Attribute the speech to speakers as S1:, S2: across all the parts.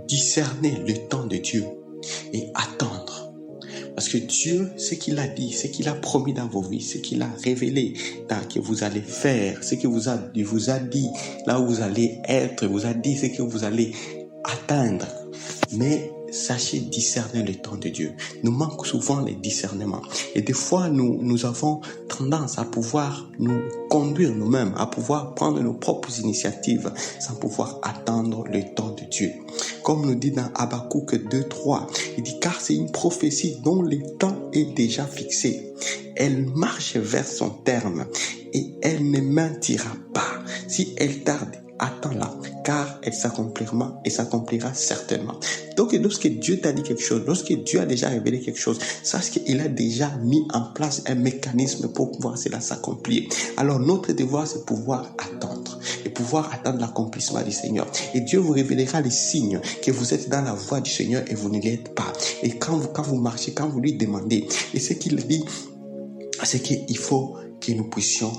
S1: discerner le temps de Dieu et attendre. Parce que Dieu, ce qu'il a dit, ce qu'il a promis dans vos vies, ce qu'il a révélé que vous allez faire, ce qu'il vous a dit, là où vous allez être, vous a dit ce que vous allez atteindre. Mais sachez discerner le temps de Dieu. Nous manque souvent les discernements. Et des fois, nous avons tendance à pouvoir nous conduire nous-mêmes, à pouvoir prendre nos propres initiatives sans pouvoir attendre le temps de Dieu. Comme nous dit dans Habakkuk 2:3, il dit « Car c'est une prophétie dont le temps est déjà fixé. Elle marche vers son terme et elle ne mentira pas. Si elle tarde, attends-la, car elle s'accomplira certainement. » Donc, lorsque Dieu t'a dit quelque chose, lorsque Dieu a déjà révélé quelque chose, sache qu'il a déjà mis en place un mécanisme pour pouvoir cela s'accomplir. Alors, notre devoir, c'est pouvoir attendre et pouvoir attendre l'accomplissement du Seigneur. Et Dieu vous révélera les signes que vous êtes dans la voie du Seigneur et vous ne l'êtes pas. Et quand vous marchez, quand vous lui demandez, et ce qu'il dit, c'est qu'il faut que nous puissions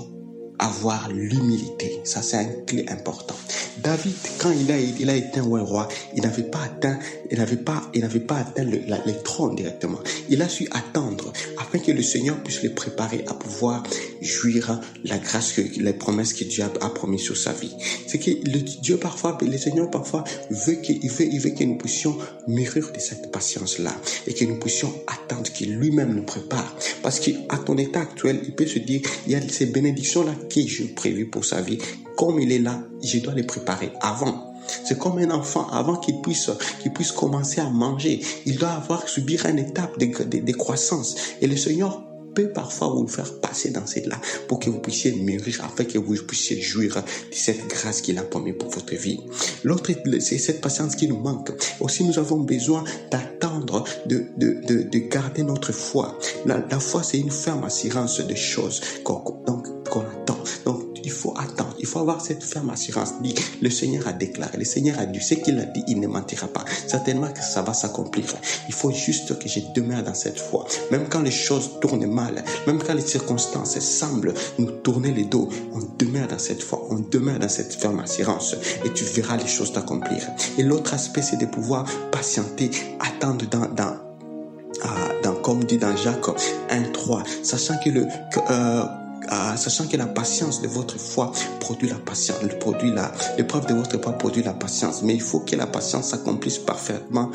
S1: avoir l'humilité. Ça, c'est un clé important. David, quand il a été un roi, il n'avait pas atteint le trône directement. Il a su attendre afin que le Seigneur puisse le préparer à pouvoir jouir la grâce, les promesses que Dieu a promis sur sa vie. C'est que le Seigneur parfois veut que nous puissions mûrir de cette patience-là et que nous puissions attendre qu'il lui-même nous prépare. Parce qu'à ton état actuel, il peut se dire, il y a ces bénédictions-là que j'ai prévues pour sa vie. Comme il est là, je dois les préparer avant. C'est comme un enfant, avant qu'il puisse commencer à manger, il doit subir une étape de croissance. Et le Seigneur peut parfois vous faire passer dans celle-là pour que vous puissiez mûrir, afin que vous puissiez jouir de cette grâce qu'il a promis pour votre vie. L'autre, c'est cette patience qui nous manque. Aussi, nous avons besoin d'attendre, de garder notre foi. La foi, c'est une ferme assurance de choses qu'on attend. Donc, il faut attendre, il faut avoir cette ferme assurance. Le Seigneur a déclaré, le Seigneur a dit, ce qu'il a dit, il ne mentira pas. Certainement que ça va s'accomplir. Il faut juste que je demeure dans cette foi. Même quand les choses tournent mal, même quand les circonstances semblent nous tourner les dos, on demeure dans cette foi, on demeure dans cette ferme assurance et tu verras les choses t'accomplir. Et l'autre aspect, c'est de pouvoir patienter, attendre comme dit dans Jacques 1:3, sachant que la patience de votre foi produit la patience, l'épreuve de votre foi produit la patience. Mais il faut que la patience accomplisse partiellement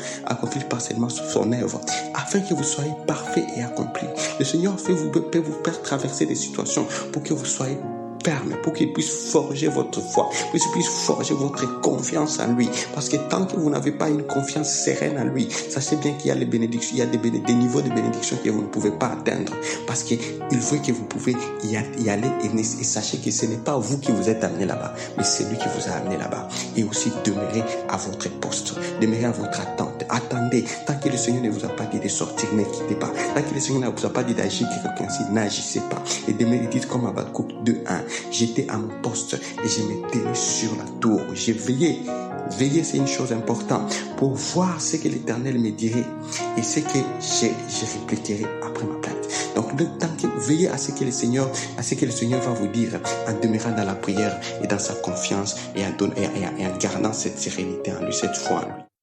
S1: son œuvre, afin que vous soyez parfait et accompli. Le Seigneur peut vous faire traverser des situations pour que vous soyez ferme, pour qu'il puisse forger votre foi, pour qu'il puisse forger votre confiance en lui. Parce que tant que vous n'avez pas une confiance sereine en lui, sachez bien qu'il y a les bénédictions, il y a des niveaux de bénédiction que vous ne pouvez pas atteindre. Parce qu'il veut que vous pouvez y aller et sachez que ce n'est pas vous qui vous êtes amené là-bas, mais c'est lui qui vous a amené là-bas. Et aussi demeurez à votre poste, demeurez à votre attente. Attendez, tant que le Seigneur ne vous a pas dit de sortir, ne quittez pas. Tant que le Seigneur ne vous a pas dit d'agir quelqu'un ainsi, n'agissez pas. Et demeurez, dites comme Habakkuk 2:1. J'étais à mon poste et je me tenais sur la tour. J'ai veillé. Veiller, c'est une chose importante pour voir ce que l'Éternel me dirait et ce que je répliquerai après ma plainte. Donc, veillez à ce que le Seigneur va vous dire en demeurant dans la prière et dans sa confiance et en gardant cette sérénité en lui, cette foi en lui.